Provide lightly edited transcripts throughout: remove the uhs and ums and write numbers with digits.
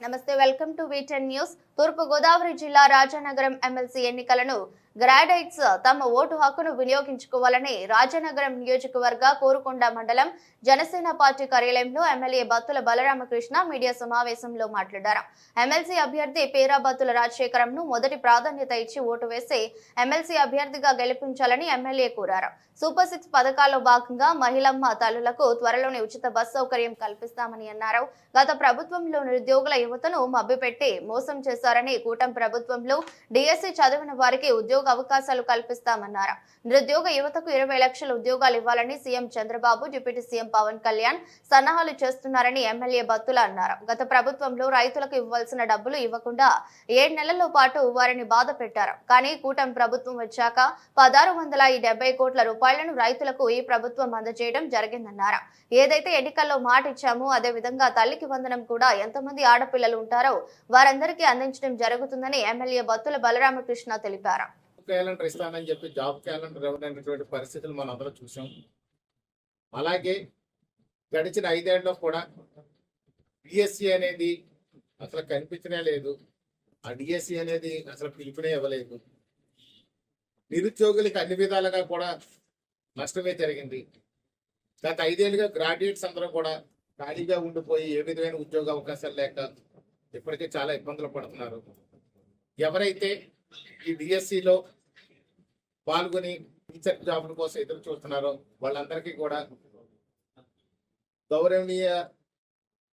నమస్తే, welcome to వీటెన్ news. తూర్పు గోదావరి జిల్లా రాజానగరం ఎమ్మెల్సీ ఎన్నికలను గ్రాడ్యుయేట్స్ తమ ఓటు హక్కును వినియోగించుకోవాలని రాజానగరం నియోజకవర్గ కోరుకొండ మండలం జనసేన పార్టీ కార్యాలయంలో ఎమ్మెల్యే బత్తుల బలరామకృష్ణ మీడియా సమావేశంలో మాట్లాడారు. ఎమ్మెల్సీ అభ్యర్థి పేరా బత్తుల రాజశేఖరంను మొదటి ప్రాధాన్యత ఇచ్చి ఓటు వేసి ఎమ్మెల్సీ అభ్యర్థిగా గెలిపించాలని ఎమ్మెల్యే కోరారు. సూపర్ 6 పథకాల్లో భాగంగా మహిళమ్మ తల్లులకు త్వరలోనే ఉచిత బస్ సౌకర్యం కల్పిస్తామని అన్నారు. గత ప్రభుత్వంలో నిరుద్యోగుల యువతను మభ్యపెట్టి మోసం చేశారని, కూటమి ప్రభుత్వంలో డిఎస్సి చదివిన వారికి ఉద్యోగ అవకాశాలు కల్పిస్తామన్నారు. నిరుద్యోగ యువతకు 20 లక్షల ఉద్యోగాలు ఇవ్వాలని CM Chandrababu, deputy CM Pawan Kalyan సన్నాహాలు చేస్తున్నారని ఎమ్మెల్యే బత్తుల అన్నారు. గత ప్రభుత్వంలో రైతులకు ఇవ్వాల్సిన డబ్బులు ఇవ్వకుండా 7 నెలల పాటు వారిని బాధ పెట్టారు. కానీ కూటమి ప్రభుత్వం వచ్చాక 1670 కోట్ల రూపాయలను రైతులకు ఈ ప్రభుత్వం అందజేయడం జరిగిందన్నారు. ఏదైతే ఎన్నికల్లో మాట ఇచ్చామో అదే విధంగా తల్లికి వందనం కూడా ఎంతమంది ఆడపిల్లలు ఉంటారో వారందరికీ అందించడం జరుగుతుందని ఎమ్మెల్యే బత్తుల బలరామకృష్ణ తెలిపారు. క్యాలెండర్ ఇస్తానని చెప్పి జాబ్ క్యాలెండర్ ఇవ్వనటువంటి పరిస్థితులు మనం అందరం చూసాం. అలాగే గడిచిన 5 ఏళ్ళలో కూడా డిఎస్సి అనేది అసలు కనిపించనే లేదు. ఆ డిఎస్సి అనేది అసలు పిలుపునే ఇవ్వలేదు. నిరుద్యోగులకి అన్ని విధాలుగా కూడా నష్టమే జరిగింది. గత 5 ఏళ్ళుగా గ్రాడ్యుయేట్స్ అందరూ కూడా ఖాళీగా ఉండిపోయి ఏ విధమైన ఉద్యోగ అవకాశాలు లేక ఇప్పటికే చాలా ఇబ్బందులు పడుతున్నారు. ఎవరైతే ఈ డిఎస్సిలో పాల్గొని టీచర్ జాబుల కోసం ఎదురు చూస్తున్నారో వాళ్ళందరికీ కూడా గౌరవనీయ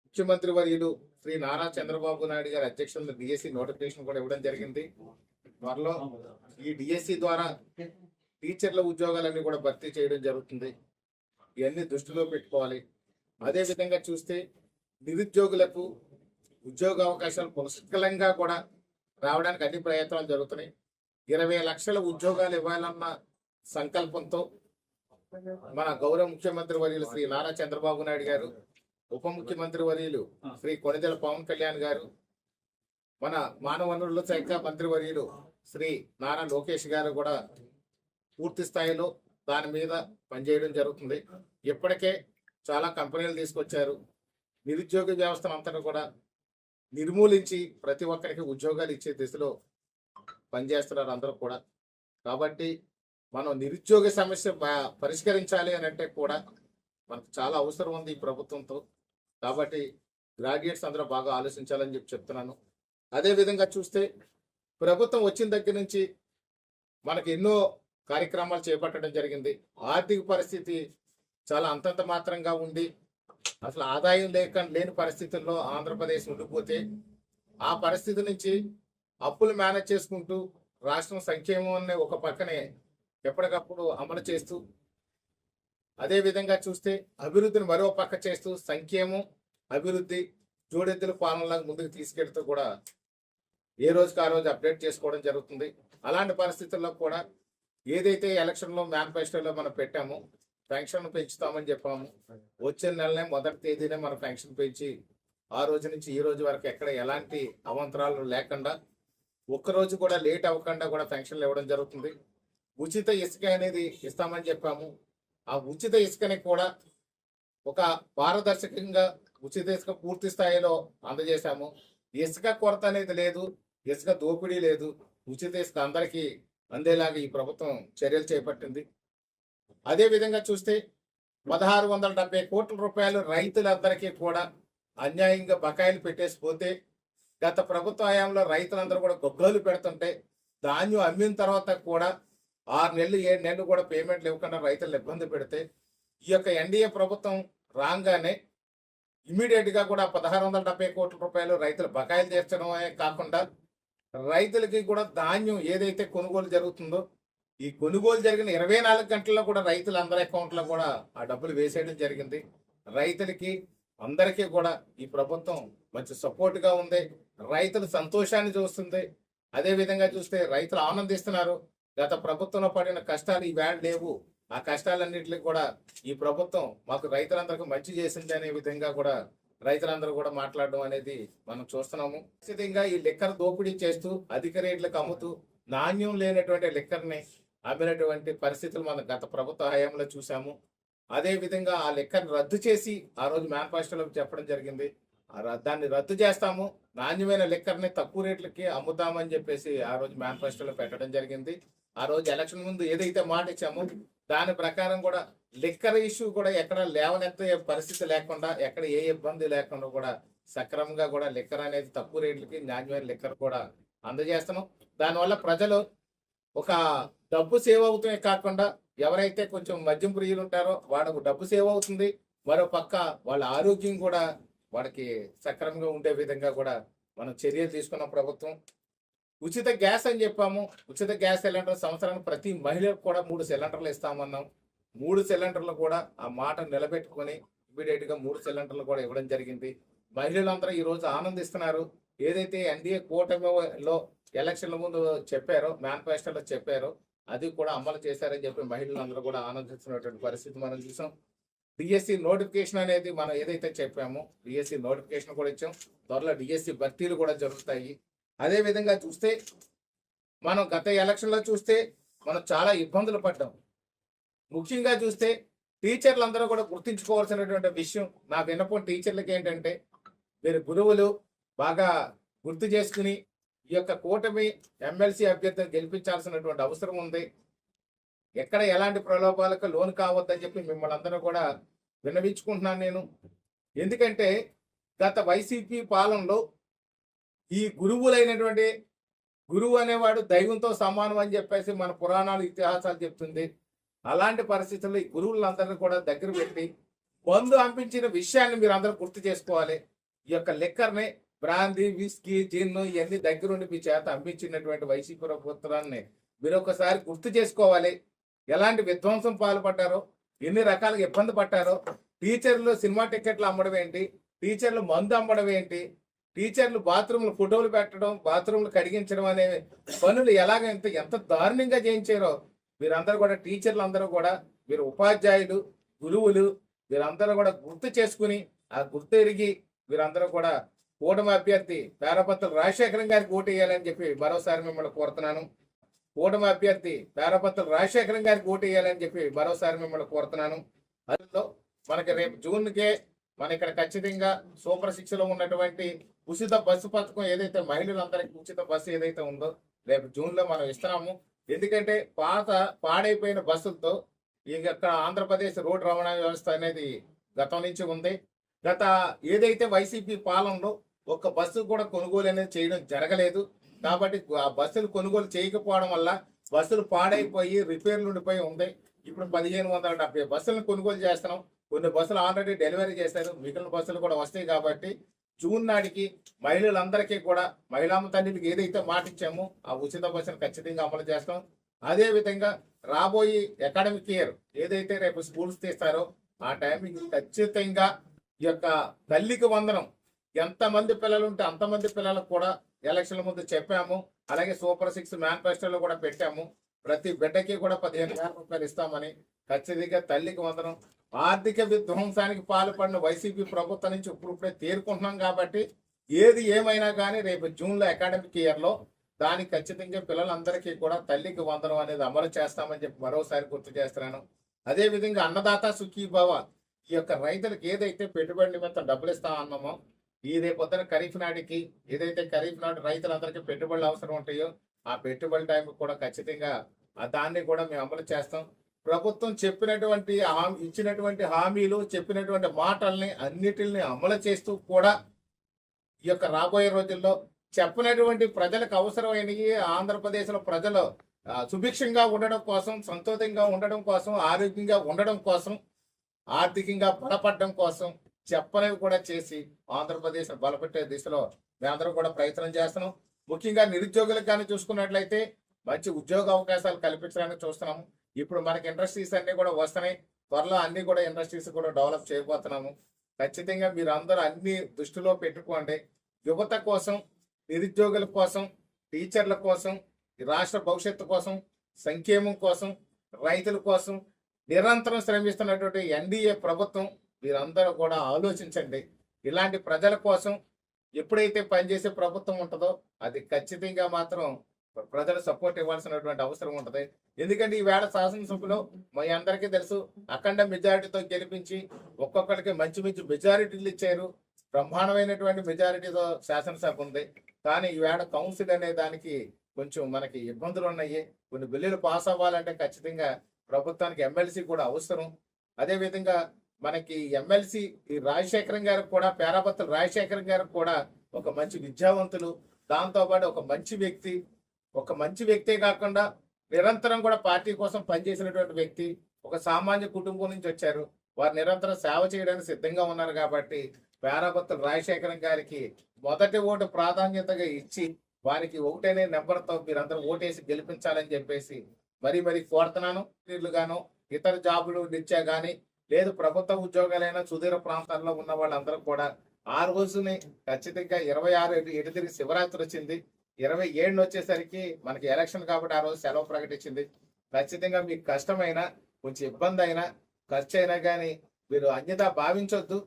ముఖ్యమంత్రి వర్యులు శ్రీ నారా చంద్రబాబు నాయుడు గారి అధ్యక్షతన డిఎస్సి నోటిఫికేషన్ కూడా ఇవ్వడం జరిగింది. త్వరలో ఈ డిఎస్సి ద్వారా టీచర్ల ఉద్యోగాలన్నీ కూడా భర్తీ చేయడం జరుగుతుంది. ఇవన్నీ దృష్టిలో పెట్టుకోవాలి. అదేవిధంగా చూస్తే నిరుద్యోగులకు ఉద్యోగ అవకాశాలు పుష్కలంగా కూడా రావడానికి అన్ని ప్రయత్నాలు జరుగుతున్నాయి. 20 లక్షల ఉద్యోగాలు ఇవ్వాలన్న సంకల్పంతో మన గౌరవ ముఖ్యమంత్రి వర్యులు శ్రీ నారా చంద్రబాబు నాయుడు గారు, ఉప ముఖ్యమంత్రి వర్యులు శ్రీ కొణిదెల పవన్ కళ్యాణ్ గారు, మన మానవ వనరుల శాఖ మంత్రి వర్యులు శ్రీ నారా లోకేష్ గారు కూడా పూర్తి స్థాయిలో దాని మీద పనిచేయడం జరుగుతుంది. ఇప్పటికే చాలా కంపెనీలు తీసుకొచ్చారు. నిరుద్యోగ వ్యవస్థను అంతా కూడా నిర్మూలించి ప్రతి ఒక్కరికి ఉద్యోగాలు ఇచ్చే దిశలో పనిచేస్తున్నారు అందరూ కూడా. కాబట్టి మనం నిరుద్యోగ సమస్య పరిష్కరించాలి అని అంటే కూడా మనకు చాలా అవసరం ఉంది ఈ ప్రభుత్వంతో. కాబట్టి గ్రాడ్యుయేట్స్ అందరూ బాగా ఆలోచించాలని చెప్తున్నాను. అదేవిధంగా చూస్తే ప్రభుత్వం వచ్చిన దగ్గర నుంచి మనకి ఎన్నో కార్యక్రమాలు చేపట్టడం జరిగింది. ఆర్థిక పరిస్థితి చాలా అంతంత మాత్రంగా ఉండి అసలు ఆదాయం లేని పరిస్థితుల్లో ఆంధ్రప్రదేశ్ ఉండిపోతే ఆ పరిస్థితి నుంచి అప్పులు మేనేజ్ చేసుకుంటూ రాష్ట్రం సంక్షేమాన్ని ఒక పక్కనే ఎప్పటికప్పుడు అమలు చేస్తూ, అదేవిధంగా చూస్తే అభివృద్ధిని మరో పక్క చేస్తూ సంక్షేమం అభివృద్ధి జోడెద్దుల పాలనలాగా ముందుకు తీసుకెళ్తూ కూడా ఏ రోజుకి ఆ రోజు అప్డేట్ చేసుకోవడం జరుగుతుంది. అలాంటి పరిస్థితుల్లో కూడా ఏదైతే ఎలక్షన్లో మేనిఫెస్టోలో మనం పెట్టామో పెన్షన్ పెంచుతామని చెప్పాము. వచ్చే నెలనే మొదటి తేదీనే మన పెన్షన్ పెంచి ఆ రోజు నుంచి ఈ రోజు వరకు ఎక్కడ ఎలాంటి అవాంతరాలు లేకుండా, ఒక్కరోజు కూడా లేట్ అవ్వకుండా కూడా పెన్షన్లు ఇవ్వడం జరుగుతుంది. ఉచిత ఇసుక అనేది ఇస్తామని చెప్పాము. ఆ ఉచిత ఇసుకని కూడా ఒక పారదర్శకంగా ఉచిత ఇసుక పూర్తి స్థాయిలో అందజేశాము. ఇసుక కొరత అనేది లేదు, ఇసుక దోపిడీ లేదు. ఉచిత ఇసుక అందరికీ అందేలాగా ఈ ప్రభుత్వం చర్యలు చేపట్టింది. అదే విధంగా చూస్తే 1670 కోట్ల రూపాయలు రైతులందరికీ కూడా అన్యాయంగా బకాయిలు పెట్టేసిపోతే, గత ప్రభుత్వ హయాంలో రైతులందరూ కూడా గొగ్గోలు పెడుతుంటే ధాన్యం అమ్మిన తర్వాత కూడా 6 నెలలు 7 నెలలు కూడా పేమెంట్లు ఇవ్వకుండా రైతులను ఇబ్బంది పెడితే, ఈ యొక్క ఎన్డీఏ ప్రభుత్వం రాగానే ఇమీడియట్ గా కూడా 1670 కోట్ల రూపాయలు రైతులు బకాయిలు తీర్చడమే కాకుండా రైతులకి కూడా ధాన్యం ఏదైతే కొనుగోలు జరుగుతుందో ఈ కొనుగోలు జరిగిన 24 గంటల్లో కూడా రైతుల అందరి అకౌంట్లో కూడా ఆ డబ్బులు వేసేయడం జరిగింది. రైతులకి అందరికీ కూడా ఈ ప్రభుత్వం మంచి సపోర్ట్ గా ఉంది. రైతుల సంతోషాన్ని చూస్తుంది. అదే విధంగా చూస్తే రైతులు ఆనందిస్తున్నారు. గత ప్రభుత్వంలో పడిన కష్టాలు ఈవేళ లేవు. ఆ కష్టాలన్నింటికి కూడా ఈ ప్రభుత్వం మాకు రైతులందరికీ మంచి చేసింది అనే విధంగా కూడా రైతులందరూ కూడా మాట్లాడడం అనేది మనం చూస్తున్నాము. ఖచ్చితంగా ఈ లిక్కర్ దోపిడీ చేస్తూ అధిక రేట్లకు అమ్ముతూ నాణ్యం లేనటువంటి లిక్కర్ని అమ్మినటువంటి పరిస్థితులు మనం గత ప్రభుత్వ హయాంలో చూసాము. అదే విధంగా ఆ లెక్కను రద్దు చేసి ఆ రోజు మేనిఫెస్టోలో చెప్పడం జరిగింది. దాన్ని రద్దు చేస్తాము, నాణ్యమైన లిక్కర్ని తక్కువ రేట్లకి అమ్ముతామని చెప్పేసి ఆ రోజు మేనిఫెస్టోలో పెట్టడం జరిగింది. ఆ రోజు ఎలక్షన్ ముందు ఏదైతే మాట ఇచ్చామో దాని ప్రకారం కూడా లిక్కర్ ఇష్యూ కూడా ఎక్కడ లేవనెత్తే పరిస్థితి లేకుండా, ఎక్కడ ఏ ఇబ్బంది లేకుండా కూడా సక్రమంగా కూడా లిక్కర్ అనేది తక్కువ రేట్లకి నాణ్యమైన లిక్కర్ కూడా అందజేస్తున్నాం. దానివల్ల ప్రజలు ఒక డబ్బు సేవ్ అవుతామే కాకుండా, ఎవరైతే కొంచెం మద్యం ప్రియులు ఉంటారో వాళ్ళకు డబ్బు సేవ్ అవుతుంది, మరో పక్క వాళ్ళ ఆరోగ్యం కూడా వాళ్ళకి సక్రమంగా ఉండే విధంగా కూడా మనం చర్యలు తీసుకున్నాం ప్రభుత్వం. ఉచిత గ్యాస్ అని చెప్పాము. ఉచిత గ్యాస్ సిలిండర్ సంవత్సరానికి ప్రతి మహిళకు కూడా 3 సిలిండర్లు ఇస్తామన్నాం. 3 సిలిండర్లు కూడా ఆ మాట నిలబెట్టుకొని ఇమీడియట్ గా 3 సిలిండర్లు కూడా ఇవ్వడం జరిగింది. మహిళలందరూ ఈ రోజు ఆనందిస్తున్నారు. ఏదైతే ఎన్డీఏ కూటమిలో ఎలక్షన్ల ముందు చెప్పారో, మేనిఫెస్టోలో చెప్పారో అది కూడా అమలు చేశారని చెప్పి మహిళలందరూ కూడా ఆనందిస్తున్నటువంటి పరిస్థితి మనం చూసాం. డిఎస్సి నోటిఫికేషన్ అనేది మనం ఏదైతే చెప్పామో డిఎస్సి నోటిఫికేషన్ కూడా ఇచ్చాం. త్వరలో డిఎస్సి భర్తీలు కూడా జరుగుతాయి. అదే విధంగా చూస్తే మనం గత ఎలక్షన్లో చూస్తే మనం చాలా ఇబ్బందులు పడ్డాం. ముఖ్యంగా చూస్తే టీచర్లందరూ కూడా గుర్తించుకోవాల్సినటువంటి విషయం, నా విన్నపం టీచర్లకి ఏంటంటే, మీరు గురువులు బాగా గుర్తు చేసుకుని ఈ యొక్క కూటమి ఎమ్మెల్సీ అభ్యర్థిని గెలిపించాల్సినటువంటి అవసరం ఉంది. ఎక్కడ ఎలాంటి ప్రలోభాలకు లోను కావద్దని చెప్పి మిమ్మల్ని అందరూ కూడా విన్నవించుకుంటున్నాను నేను. ఎందుకంటే గత వైసీపీ పాలనలో ఈ గురువులైనటువంటి గురువు అనేవాడు దైవంతో సమానం అని చెప్పేసి మన పురాణాలు ఇతిహాసాలు చెప్తుంది. అలాంటి పరిస్థితుల్లో ఈ గురువులందరినీ కూడా దగ్గర పెట్టి మందు అంపించిన విషయాన్ని మీరు అందరూ గుర్తు చేసుకోవాలి. ఈ యొక్క లిక్కర్ని, బ్రాందీ, విస్కీ, జిన్ను ఇవన్నీ దగ్గరుండి మీ చేత అంపించినటువంటి వైసీపీ ప్రభుత్వాన్ని మీరు ఒకసారి గుర్తు చేసుకోవాలి. ఎలాంటి విధ్వంసం పాల్పడ్డారో, ఎన్ని రకాలుగా ఇబ్బంది పడ్డారో. టీచర్లు సినిమా టికెట్లు అమ్మడం ఏంటి, టీచర్లు మందు అమ్మడం ఏంటి, టీచర్లు బాత్రూమ్లు ఫోటోలు పెట్టడం, బాత్రూమ్లు కడిగించడం అనే పనులు ఎంత దారుణంగా చేయించారో మీరందరూ కూడా, టీచర్లు అందరూ కూడా, మీరు ఉపాధ్యాయులు, గురువులు మీరందరూ కూడా గుర్తు చేసుకుని, ఆ గుర్తు ఎరిగి మీరందరూ కూడా కూటమి అభ్యర్థి పేరపత్రుల రాజశేఖరం గారికి ఓటు వేయాలని చెప్పి మరోసారి మిమ్మల్ని కోరుతున్నాను. కూటమి అభ్యర్థి పేరపత్రుల రాజశేఖరం గారికి ఓటు వేయాలని చెప్పి మరోసారి మిమ్మల్ని కోరుతున్నాను. అందులో మనకి రేపు జూన్కే మన ఇక్కడ ఖచ్చితంగా సూపర్ 6లో ఉన్నటువంటి ఉచిత బస్సు పథకం ఏదైతే మహిళలందరికీ ఉచిత బస్సు ఏదైతే ఉందో రేపు జూన్లో మనం ఇస్తున్నాము. ఎందుకంటే పాడైపోయిన బస్సులతో ఇక్కడ ఆంధ్రప్రదేశ్ రోడ్డు రవాణా వ్యవస్థ అనేది గతం నుంచి ఉంది. గత ఏదైతే వైసీపీ పాలనలో ఒక్క బస్సు కూడా కొనుగోలు అనేది చేయడం జరగలేదు. కాబట్టి ఆ బస్సులు కొనుగోలు చేయకపోవడం వల్ల బస్సులు పాడైపోయి రిపేర్లు ఉండిపోయి ఉంది. ఇప్పుడు 1570 బస్సులను కొనుగోలు చేస్తున్నాం. కొన్ని బస్సులు ఆల్రెడీ డెలివరీ చేశారు, మిగిలిన బస్సులు కూడా వస్తాయి. కాబట్టి జూన్ నాటికి మహిళలందరికీ కూడా, మహిళామ తల్లికి ఏదైతే మాట ఇచ్చామో ఆ ఉచిత బస్సును ఖచ్చితంగా అమలు చేస్తాం. అదే విధంగా రాబోయే అకాడమిక్ ఇయర్ ఏదైతే రేపు స్కూల్స్ తీస్తారో ఆ టైంకి ఖచ్చితంగా ఈ యొక్క తల్లికి వందనం ఎంతమంది పిల్లలు ఉంటే అంతమంది పిల్లలకు కూడా ఎలక్షన్ల ముందు చెప్పాము. అలాగే సూపర్ 6 మేనిఫెస్టోలో కూడా పెట్టాము. ప్రతి బిడ్డకి కూడా 15,000 రూపాయలు ఇస్తామని. ఖచ్చితంగా తల్లికి వందనం. ఆర్థిక విధ్వంసానికి పాల్పడిన వైసీపీ ప్రభుత్వం నుంచి ఇప్పుడే తేరుకుంటున్నాం. కాబట్టి ఏది ఏమైనా కానీ రేపు జూన్లో అకాడమిక్ ఇయర్లో దానికి ఖచ్చితంగా పిల్లలందరికీ కూడా తల్లికి వందనం అనేది అమలు చేస్తామని చెప్పి మరోసారి గుర్తు చేస్తున్నాను. అదేవిధంగా అన్నదాత సుఖీభవ, ఈ యొక్క రైతులకు ఏదైతే పెట్టుబడి నిమిత్తం డబ్బులు ఇస్తామన్నామో ఈ రేపొద్దున ఖరీఫ్ నాటికి ఏదైతే ఖరీఫ్ నాటి రైతులందరికీ పెట్టుబడులు అవసరం ఉంటాయో ఆ పెట్టుబడి టైం కూడా ఖచ్చితంగా దాన్ని కూడా మేము అమలు చేస్తాం. ప్రభుత్వం చెప్పినటువంటి ఇచ్చినటువంటి హామీలు, చెప్పినటువంటి మాటల్ని అన్నిటిని అమలు చేస్తూ కూడా ఈ యొక్క రాబోయే రోజుల్లో చెప్పినటువంటి ప్రజలకు అవసరమైనవి ఆంధ్రప్రదేశ్లో ప్రజలు సుభిక్షంగా ఉండడం కోసం, సంతోషంగా ఉండడం కోసం, ఆరోగ్యంగా ఉండడం కోసం, ఆర్థికంగా బలపడడం కోసం చెప్పనివి కూడా చేసి ఆంధ్రప్రదేశ్ బలపెట్టే దిశలో మేమందరం కూడా ప్రయత్నం చేస్తున్నాం. ముఖ్యంగా నిరుద్యోగులకు కానీ చూసుకున్నట్లయితే మంచి ఉద్యోగ అవకాశాలు కల్పించడానికి చూస్తున్నాము. ఇప్పుడు మనకి ఇండస్ట్రీస్ అన్ని కూడా వస్తున్నాయి. త్వరలో అన్ని కూడా ఇండస్ట్రీస్ కూడా డెవలప్ చేయబోతున్నాము. ఖచ్చితంగా మీరు అందరూ అన్ని దృష్టిలో పెట్టుకోండి. యువత కోసం, నిరుద్యోగుల కోసం, టీచర్ల కోసం, రాష్ట్ర భవిష్యత్తు కోసం, సంక్షేమం కోసం, రైతుల కోసం నిరంతరం శ్రమిస్తున్నటువంటి ఎన్డీఏ ప్రభుత్వం మీరందరూ కూడా ఆలోచించండి. ఇలాంటి ప్రజల కోసం ఎప్పుడైతే పనిచేసే ప్రభుత్వం ఉంటుందో అది ఖచ్చితంగా మాత్రం ప్రజలు సపోర్ట్ ఇవ్వాల్సినటువంటి అవసరం ఉంటుంది. ఎందుకంటే ఈవేళ శాసనసభలో మా అందరికీ తెలుసు, అఖండ మెజారిటీతో గెలిపించి ఒక్కొక్కరికి మంచి మంచి మెజారిటీలు ఇచ్చారు. బ్రహ్మాండమైనటువంటి మెజారిటీతో శాసనసభ ఉంది. కానీ ఈవేళ కౌన్సిల్ అనే దానికి కొంచెం మనకి ఇబ్బందులు ఉన్నాయి. కొన్ని బిల్లులు పాస్ అవ్వాలంటే ఖచ్చితంగా ప్రభుత్వానికి ఎమ్మెల్సీ కూడా అవసరం. అదే విధంగా మనకి ఎమ్మెల్సీ ఈ రాజశేఖరం గారికి కూడా, పేరాపత్రుల రాజశేఖరం గారికి కూడా ఒక మంచి విద్యావంతులు, దాంతోపాటు ఒక మంచి వ్యక్తే కాకుండా నిరంతరం కూడా పార్టీ కోసం పనిచేసినటువంటి వ్యక్తి, ఒక సామాన్య కుటుంబం నుంచి వచ్చారు. వారు నిరంతరం సేవ చేయడానికి సిద్ధంగా ఉన్నారు. కాబట్టి పేరాపత్రుల రాజశేఖరం గారికి మొదటి ఓటు ప్రాధాన్యతగా ఇచ్చి వారికి ఒకటనే నెంబర్తో మీరందరూ ఓటేసి గెలిపించాలని చెప్పేసి మరీ కోరుతున్నాను. గాను ఇతర జాబులు నిత్యా గానీ లేదు ప్రభుత్వ ఉద్యోగాలైనా సుదూర ప్రాంతాల్లో ఉన్న వాళ్ళందరూ కూడా ఆ రోజుని ఖచ్చితంగా 26 ఎటు శివరాత్రి వచ్చింది. 27 వచ్చేసరికి మనకి ఎలక్షన్ కాబట్టి ఆ రోజు సెలవు ప్రకటించింది. ఖచ్చితంగా మీకు కష్టమైనా, కొంచెం ఇబ్బంది అయినా, ఖర్చు అయినా కానీ మీరు అన్యదా భావించొద్దు.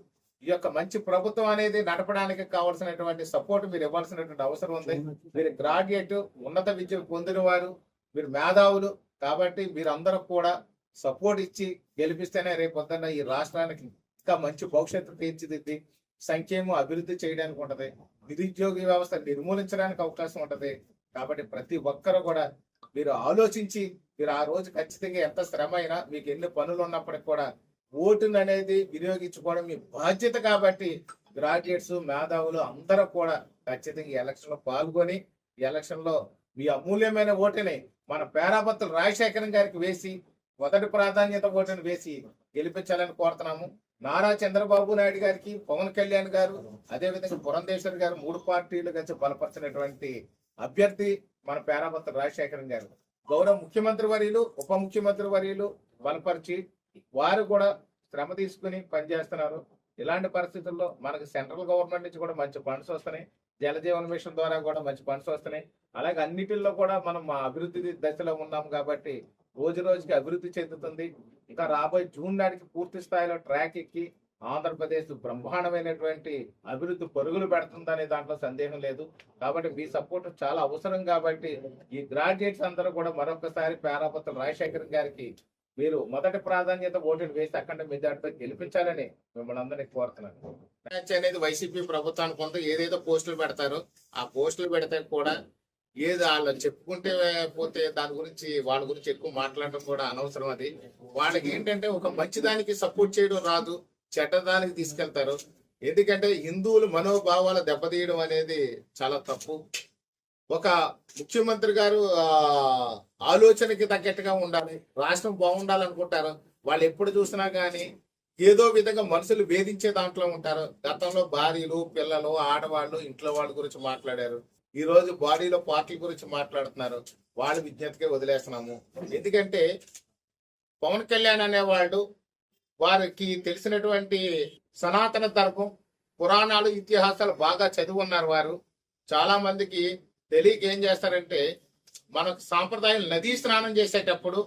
ఈ యొక్క మంచి ప్రభుత్వం అనేది నడపడానికి కావాల్సినటువంటి సపోర్ట్ మీరు ఇవ్వాల్సినటువంటి అవసరం ఉంది. మీరు గ్రాడ్యుయేట్, ఉన్నత విద్య పొందిన వారు, మీరు మేధావులు కాబట్టి మీరందరూ కూడా సపోర్ట్ ఇచ్చి గెలిపిస్తేనే రేపు పొద్దున్న ఈ రాష్ట్రానికి ఇంకా మంచి భవిష్యత్తు తీర్చిదిద్ది సంక్షేమం అభివృద్ధి చేయడానికి ఉంటది. నిరుద్యోగ వ్యవస్థ నిర్మూలించడానికి అవకాశం ఉంటది. కాబట్టి ప్రతి ఒక్కరు కూడా మీరు ఆలోచించి మీరు ఆ రోజు ఖచ్చితంగా ఎంత శ్రమ అయినా, మీకు ఎన్ని పనులు ఉన్నప్పటికీ కూడా ఓటును అనేది వినియోగించుకోవడం మీ బాధ్యత. కాబట్టి గ్రాడ్యుయేట్స్, మేధావులు అందరూ కూడా ఖచ్చితంగా ఈ ఎలక్షన్ లో పాల్గొని ఈ ఎలక్షన్ లో మీ అమూల్యమైన ఓటుని మన పేరాపత్రుల రాజశేఖరం గారికి వేసి మొదటి ప్రాధాన్యత ఓటును వేసి గెలిపించాలని కోరుతున్నాము. నారా చంద్రబాబు నాయుడు గారికి, పవన్ కళ్యాణ్ గారు, అదేవిధంగా పురంధేశ్వర్ గారు 3 పార్టీలు కలిసి బలపరిచినటువంటి అభ్యర్థి మన పేరాపత్రుల రాజశేఖరం గారు. గౌరవ ముఖ్యమంత్రి వర్యులు, ఉప ముఖ్యమంత్రి వర్యులు బలపరిచి వారు కూడా శ్రమ తీసుకుని పనిచేస్తున్నారు. ఇలాంటి పరిస్థితుల్లో మనకు సెంట్రల్ గవర్నమెంట్ నుంచి కూడా మంచి ఫండ్స్ వస్తున్నాయి. జలజీవన్ మిషన్ ద్వారా కూడా మంచి ఫండ్స్ వస్తున్నాయి. అలాగే అన్నిటిల్లో కూడా మనం అభివృద్ధి దశలో ఉన్నాం కాబట్టి రోజు రోజుకి అభివృద్ధి చెందుతుంది. ఇంకా రాబోయే జూన్ నాటికి పూర్తి స్థాయిలో ట్రాక్ ఎక్కి ఆంధ్రప్రదేశ్ బ్రహ్మాండమైనటువంటి అభివృద్ధి పరుగులు పెడుతుందనే దాంట్లో సందేహం లేదు. కాబట్టి మీ సపోర్ట్ చాలా అవసరం. కాబట్టి ఈ గ్రాడ్యుయేట్స్ అందరూ కూడా మరొకసారి పేరాపత్రుల రాజశేఖరం గారికి మీరు మొదటి ప్రాధాన్యత ఓటును వేసి అఖండ మెజార్టీతో గెలిపించాలని మిమ్మల్ని అందరినీ కోరుతున్నాను. అనేది వైసీపీ ప్రభుత్వానికి కొంత ఏదేదో పోస్టులు పెడతారో ఆ పోస్టులు పెడితే కూడా ఏది వాళ్ళు చెప్పుకుంటే పోతే దాని గురించి వాళ్ళ గురించి ఎక్కువ మాట్లాడడం కూడా అనవసరం. అది వాళ్ళకి ఏంటంటే ఒక మంచిదానికి సపోర్ట్ చేయడం రాదు, చెడ్డదానికి తీసుకెళ్తారు. ఎందుకంటే హిందువుల మనోభావాలు దెబ్బతీయడం అనేది చాలా తప్పు. ఒక ముఖ్యమంత్రి గారు ఆలోచనకి తగ్గట్టుగా ఉండాలి, రాష్ట్రం బాగుండాలనుకుంటారు. వాళ్ళు ఎప్పుడు చూసినా కానీ ఏదో విధంగా మనుషులు వేధించే దాంట్లో ఉంటారు. గతంలో భార్యలు, పిల్లలు, ఆడవాళ్ళు, ఇంట్లో వాళ్ళ గురించి మాట్లాడారు. ఈ రోజు బాడీలో పార్టీల గురించి మాట్లాడుతున్నారు. వాళ్ళ విజ్ఞతకే వదిలేస్తున్నాము. ఎందుకంటే పవన్ కళ్యాణ్ అనేవాళ్ళు వారికి తెలిసినటువంటి సనాతన ధర్మం, పురాణాలు, ఇతిహాసాలు బాగా చదివి ఉన్నారు. వారు చాలా మందికి తెలియక ఏం చేస్తారంటే మనకు సాంప్రదాయం నదీ స్నానం చేసేటప్పుడు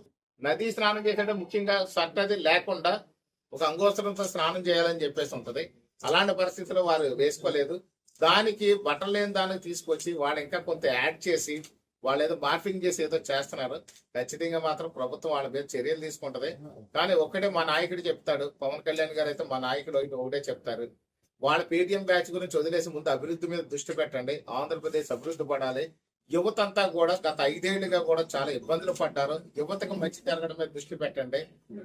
ముఖ్యంగా సట్టది లేకుండా ఒక అంగోస్త్రంతో స్నానం చేయాలని చెప్పేసి ఉంటది. అలాంటి పరిస్థితుల్లో వారు వేసుకోలేదు. దానికి బట్టలు లేని దానికి తీసుకొచ్చి వాళ్ళు ఇంకా కొంత యాడ్ చేసి వాళ్ళు ఏదో మార్ఫింగ్ చేసి ఏదో చేస్తున్నారు. ఖచ్చితంగా మాత్రం ప్రభుత్వం వాళ్ళ మీద చర్యలు తీసుకుంటది. కానీ ఒక్కటే మా నాయకుడు చెప్తాడు, పవన్ కళ్యాణ్ గారు అయితే మా నాయకుడు ఒకటే చెప్తారు, వాళ్ళ పేటీఎం బ్యాచ్ గురించి వదిలేసి ముందు అభివృద్ధి మీద దృష్టి పెట్టండి, ఆంధ్రప్రదేశ్ అభివృద్ధి పడాలి. యువత అంతా కూడా గత 5 ఏళ్లుగా కూడా చాలా ఇబ్బందులు పడ్డారు. యువతకు మంచి జరగడం మీద దృష్టి పెట్టండి,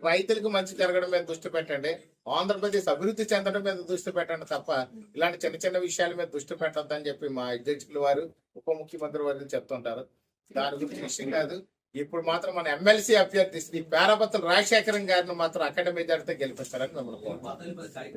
రైతులకు మంచి జరగడం మీద దృష్టి పెట్టండి, ఆంధ్రప్రదేశ్ అభివృద్ధి చెందడం మీద దృష్టి పెట్టండి తప్ప ఇలాంటి చిన్న చిన్న విషయాల మీద దృష్టి పెట్టొద్దని చెప్పి మా అధ్యక్షులు వారు, ఉప ముఖ్యమంత్రి వారు చెప్తుంటారు. దాని గురించి విషయం కాదు. ఇప్పుడు మాత్రం మన ఎమ్మెల్సీ అభ్యర్థి శ్రీ పేరాపత్రుల రాజశేఖరం గారిని మాత్రం అఖండ మెజారిటీతో గెలిపిస్తారని మిమ్మల్ని కోరుతున్నాను.